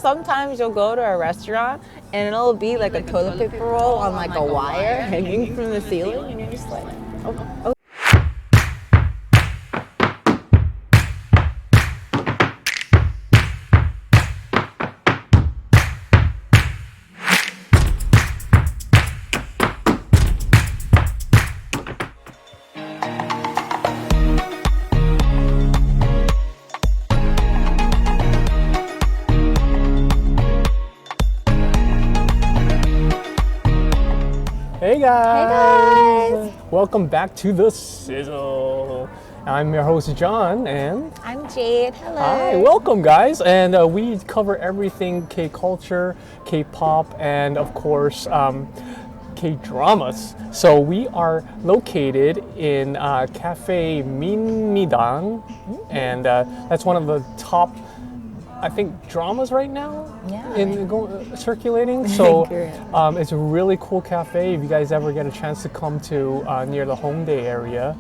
Sometimes you'll go to a restaurant and it'll be like a toilet paper roll on like a wire hanging from the ceiling, and you're just like, oh. Hey guys! Hey guys! Welcome back to the Sizzle. I'm your host John, and I'm Jade. Hello. hi, welcome guys. And we cover everything K-culture, K-pop, and of course K-dramas. So we are located in Cafe Minmidang, and that's one of the top, I think, dramas right now circulating. So it's a really cool cafe. If you guys ever get a chance to come to near the Hongdae area,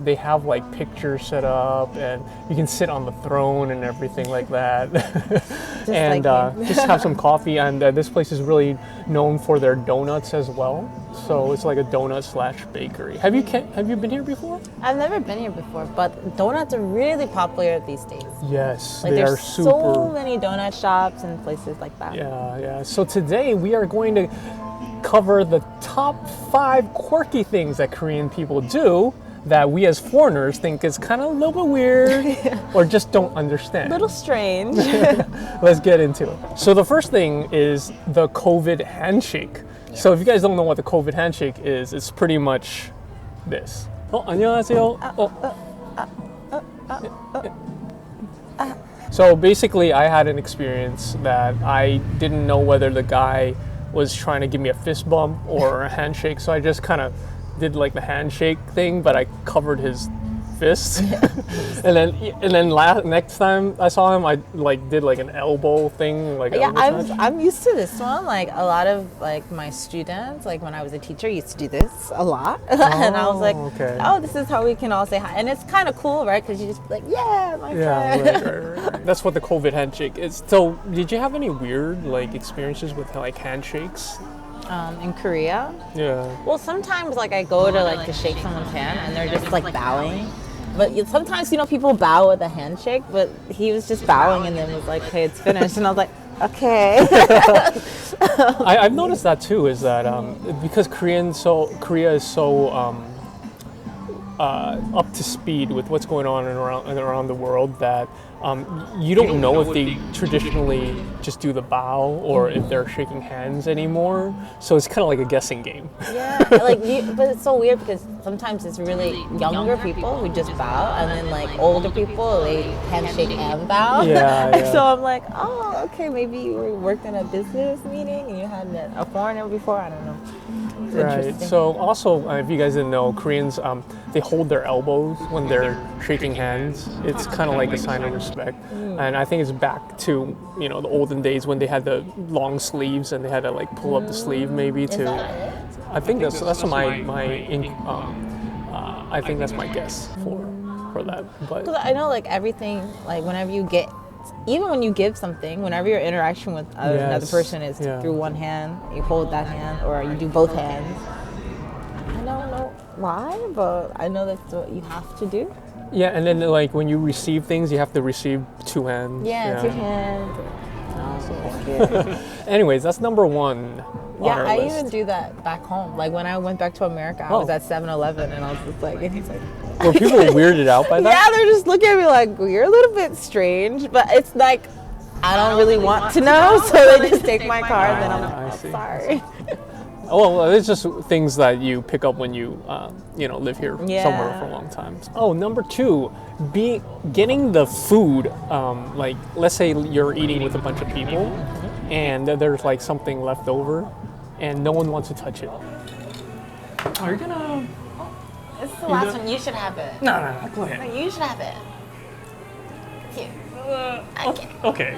they have like pictures set up, and you can sit on the throne and everything like that. And just have some coffee. And this place is really known for their donuts as well. So it's like a donut / bakery. Have you been here before? I've never been here before, but donuts are really popular these days. Yes, Like they are there's super. so many donut shops and places like that. Yeah. So today we are going to cover the top 5 quirky things that Korean people do that we as foreigners think is kind of a little bit weird or just don't understand. A little strange. Let's get into it. So the first thing is the COVID handshake. So if you guys don't know what the COVID handshake is, it's pretty much this. 안녕하세요. So basically, I had an experience that I didn't know whether the guy was trying to give me a fist bump or a handshake. So I just kind of did like the handshake thing, but I covered his fist. and then next time I saw him, I like did like an elbow thing. Like I'm used to this one. Like a lot of like my students, like when I was a teacher, used to do this a lot. And I was like, oh, this is how we can all say hi. And it's kind of cool, right? Because you just be like, yeah, my friend. Right. That's what the COVID handshake is. So did you have any weird like experiences with like handshakes? In Korea? Yeah. Well, sometimes like I go to like to shake someone's hand and they're just like bowing. But sometimes, people bow with a handshake, but he was just bowing and then was like, hey, it's finished. And I was like, okay. I've noticed that too, is that because Korea is so up to speed with what's going on around the world, that you don't know if they traditionally just do the bow or if they're shaking hands anymore. So it's kind of like a guessing game. Yeah, but it's so weird because sometimes it's really younger people who just bow, and then like older people, they handshake and bow. And so I'm like, oh, okay, maybe you worked in a business meeting and you had a foreigner before. I don't know. Right. So also, if you guys didn't know, Koreans, they hold their elbows when they're shaking hands. It's kind of like a sign of respect. And I think it's back to, the olden days when they had the long sleeves and they had to like pull up the sleeve maybe to. I think that's my I think that's my guess for that. But because I know like everything, like whenever you get, even when you give something, whenever your interaction with another person is through one hand, you hold that hand, or you do both hands. I don't know why, but I know that's what you have to do. Yeah, and then like when you receive things, you have to receive 2 hands. Yeah. 2 hands. Anyways, that's number 1. Yeah, I even do that back home. Like when I went back to America, I was at 7-Eleven and I was just like, and he's like, were people weirded out by that? Yeah, they're just looking at me like, you're a little bit strange, but it's like, I don't really want to know, so they just take my card and then I'm like, sorry. Well, it's just things that you pick up when you, live here somewhere for a long time. Oh, number 2, getting the food. Like, let's say you're eating with a bunch of people, and there's like something left over, and no one wants to touch it. Are you gonna? This is the last one. You should have it. No, go ahead. No, you should have it. Here. Okay.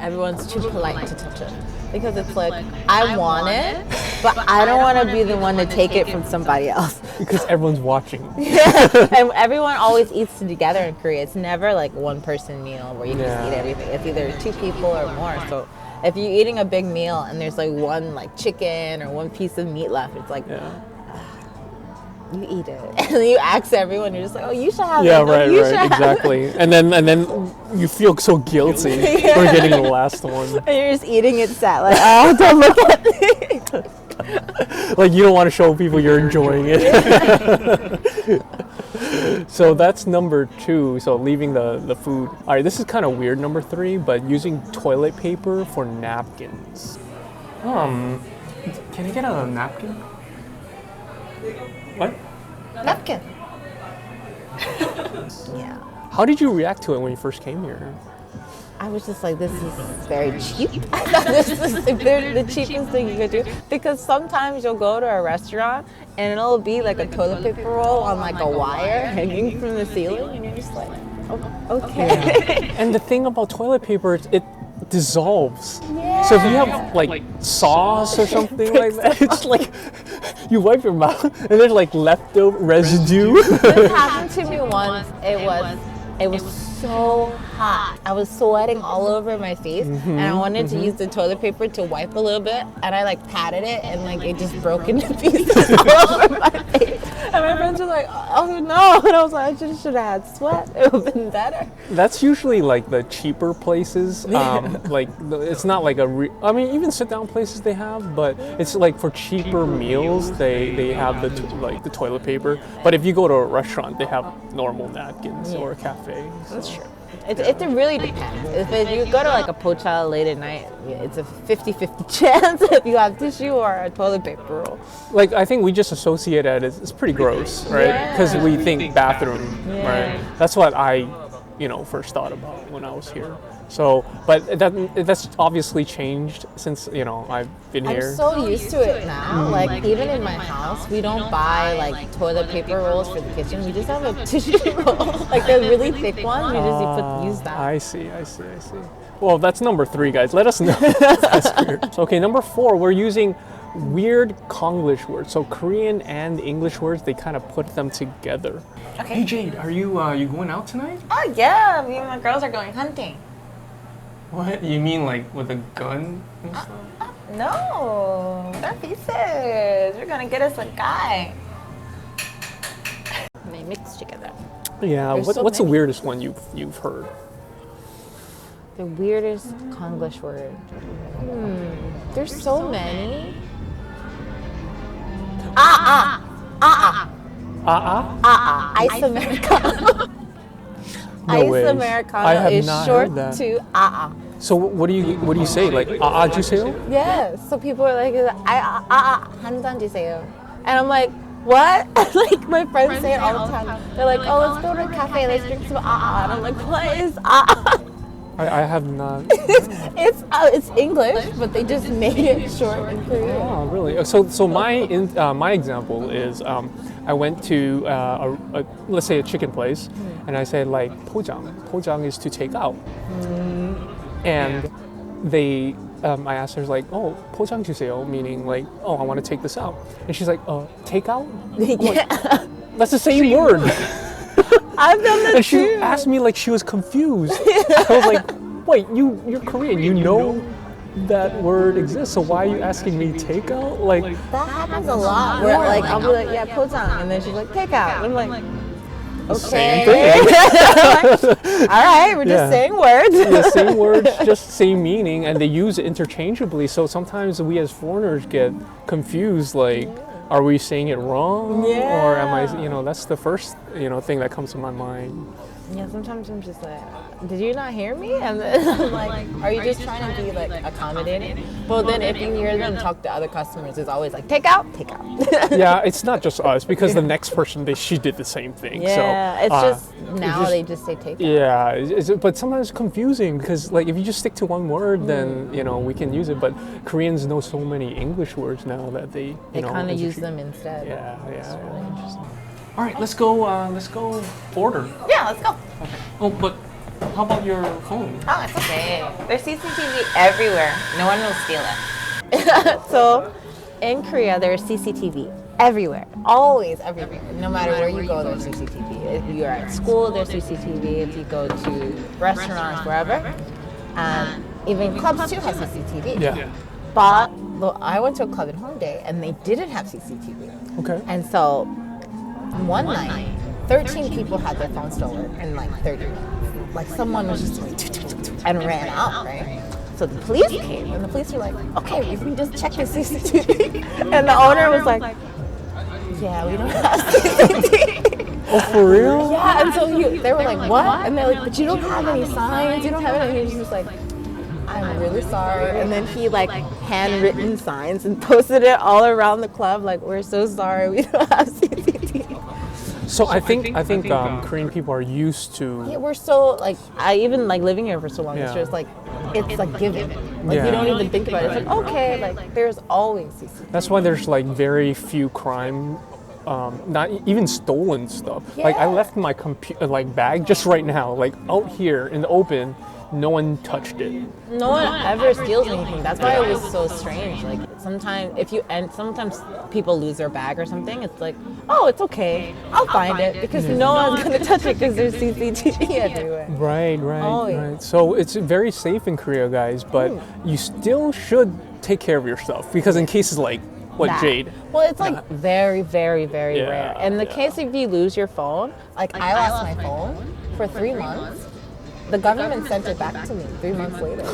everyone's too polite to touch it. Because it's like, I want it, but I don't want to be the one to take it from somebody else. Because everyone's watching. Yeah, and everyone always eats together in Korea. It's never like one person meal where you can just eat everything. It's either 2 people or more. So if you're eating a big meal and there's like one like chicken or one piece of meat left, it's like, you eat it. And then you ask everyone, you're just like, oh, you should have it. Yeah, right, exactly. And then you feel so guilty for getting the last one. And you're just eating it sad, like, oh, don't look at me. Like you don't want to show people you're enjoying it. So that's number 2. So leaving the food. All right, this is kind of weird, number 3, but using toilet paper for napkins. Can I get a napkin? What? Napkin. Yeah. How did you react to it when you first came here? I was just like, this is very cheap. I thought this is the cheapest thing you could do. Because sometimes you'll go to a restaurant and it'll be like a toilet paper roll on like a wire hanging from the ceiling. And you're just like, oh, okay. Yeah. And the thing about toilet paper, it dissolves. Yeah. So if you have like sauce or something like that, it's like you wipe your mouth and there's like leftover residue. This happened to me once. It was so hot. I was sweating all over my face, and I wanted to use the toilet paper to wipe a little bit, and I like patted it, and like it just broke into pieces all over my face. And my friends were like, "Oh no!" And I was like, "I should have had sweat. It would have been better." That's usually like the cheaper places. Like it's not like I mean, even sit down places they have, but it's like for cheaper meals they have the toilet paper. But if you go to a restaurant, they have normal napkins or a cafe. So. That's true. It really depends. If you go to like a pocha late at night, it's a 50-50 chance if you have tissue or a toilet paper roll. Like I think we just associate it as it's pretty gross, right? Because we think bathroom, right? That's what I, first thought about when I was here. So, but that's obviously changed since I've been here. I'm so used to it now. Like even in my house, we don't buy like toilet paper rolls for the kitchen. We just have a tissue roll, like the really thick one. We just use that. I see. Well, that's number 3, guys. Let us know. That's weird. So, okay, number 4, we're using weird Konglish words. So Korean and English words, they kind of put them together. Okay. Hey Jade, are you going out tonight? Oh yeah, me and my girls are going hunting. What? You mean like with a gun and stuff? No, they're pieces. We're gonna get us a guy. They mix together. Yeah. What's the weirdest one you've heard? The weirdest Konglish word. There's so many. Ice Americano. No Ice ways. Americano is short to So what do you say? Like 주세요? Yes. So people are like, 한 잔 주세요. And I'm like, what? Like my friends say it all the time. They're like, oh, let's go to a cafe, let's drink some And I'm like, what is I have not. It's English, but they just made it short in Korean. Oh, really? So my example is I went to let's say a chicken place, and I said like 포장. 포장 is to take out, and they I asked her like, oh, 포장 주세요, meaning like, oh, I want to take this out, and she's like, take out? Yeah. That's the same word. I've done that and she too. asked me like she was confused. I was like, wait, you're Korean, you know that word exists, so why are you asking me takeout? Like that happens a lot. Where like I'll be like, yeah, 포장, and then she's like, takeout. And I'm like, okay. Same thing. All right, we're just saying words. Yeah, same words, just same meaning, and they use it interchangeably. So sometimes we as foreigners get confused, like, are we saying it wrong? Yeah. Or am I, that's the first, thing that comes to my mind. Yeah, sometimes I'm just like, did you not hear me? And then I'm like, are you just trying to be like accommodating? But then if you hear them talk to other customers, it's always like, take out, take out. Yeah, it's not just us, because the next person, she did the same thing. Yeah, so, it's just now they just say take out. Yeah, but sometimes it's confusing, because like if you just stick to one word, then we can use it. But Koreans know so many English words now that they kind of use them instead. Yeah. It's really interesting. All right, let's go order. Yeah, let's go. Okay. Oh, but How about your phone? Oh, it's okay. There's CCTV everywhere. No one will steal it. So, in Korea, there's CCTV everywhere. Always everywhere. No matter where you go, there's CCTV. If you're at school, there's CCTV. If you go to restaurants, wherever. And even clubs, too, have CCTV. Yeah. But I went to a club in Hongdae, and they didn't have CCTV. Okay. And so, one night, 13 people had their phones stolen in like 30 minutes. Like someone was just like, and ran out, right? So the police came, and the police were like, okay, we can just check the CCTV. And the owner was like, yeah, we don't have CCTV. Oh, for real? Yeah, and so they were like, what? And they're like, but you don't have any signs, you don't have any. And he was just like, I'm really sorry. And then he like handwritten signs and posted it all around the club, like, we're so sorry, we don't have CCTV. So I think Korean people are used to. Yeah, we're so like, I even like living here for so long. It's just like, it's like given. Like you don't even think about it. It's like okay, like there's always CCTV. That's why there's like very few crime, not even stolen stuff. Yeah. Like I left my like bag just right now, like out here in the open. No one touched it. No one ever steals anything. That's why it was so strange. Like sometimes sometimes people lose their bag or something. It's like, oh, it's okay. I'll find it because no one's gonna touch it because there's CCTV everywhere. Right. So it's very safe in Korea, guys. But you still should take care of yourself because in cases like Jade. Well, it's like very, very, very rare. In the case if you lose your phone, like I lost my phone for 3 months. The government sent it back to me 3 months later.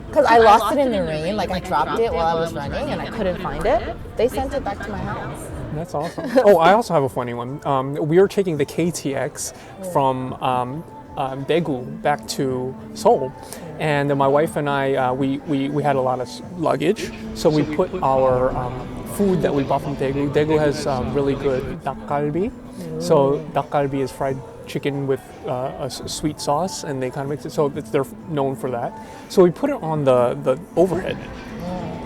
Because I lost it in the rain, like I dropped it while I was running and I couldn't find it. They sent it back to my house. That's awesome. Oh, I also have a funny one. We were taking the KTX from Daegu back to Seoul. And my wife and I, we had a lot of luggage. So we put our food that we bought from Daegu. Daegu has really good dakgalbi. So dakgalbi is fried chicken with a sweet sauce, and they kind of mix it. So they're known for that. So we put it on the overhead,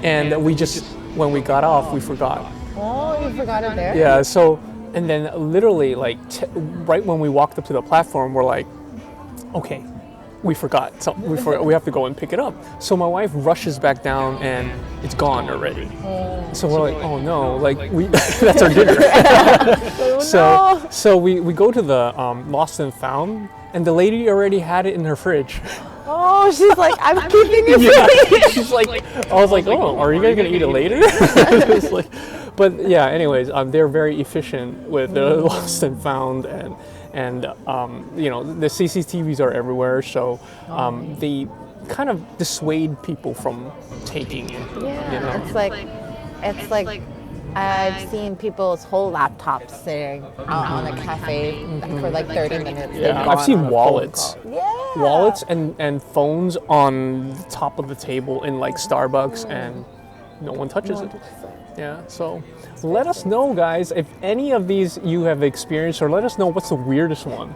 and we just when we got off, we forgot. Oh, you forgot it there? Yeah. So and then literally like right when we walked up to the platform, we're like, okay, we forgot. So we have to go and pick it up. So my wife rushes back down, and it's gone already. So we're like, oh no, like that's our dinner. So we go to the Lost and Found, and the lady already had it in her fridge. Oh, she's like, I'm keeping it for me. She's like, I was like, oh, are you guys gonna eat it later? It's like, but yeah. Anyways, they're very efficient with the Lost and Found, and you know the CCTVs are everywhere, so they kind of dissuade people from taking it. Yeah, you know? it's like I've seen people's whole laptops sitting out on a cafe for like 30 minutes. Yeah, I've seen wallets. Yeah. Wallets and phones on the top of the table in like Starbucks, and no one touches it. Yeah, so let us know, guys, if any of these you have experienced, or let us know what's the weirdest one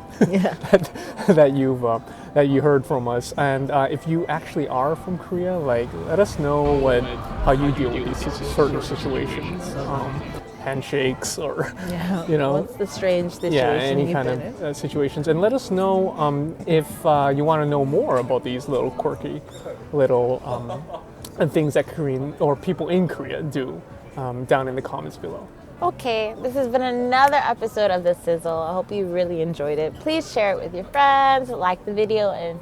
that you heard from us. And if you actually are from Korea, like let us know how you deal with these certain situations, handshakes, or you know, what's the strange situation? Yeah, any kind of situations. And let us know if you want to know more about these little quirky little things that Korean or people in Korea do. Down in the comments below. Okay, this has been another episode of The Sizzle. I hope you really enjoyed it. Please share it with your friends, like the video, and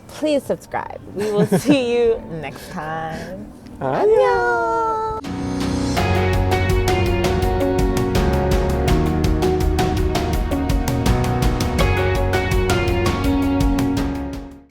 please subscribe. We will see you next time. 안녕.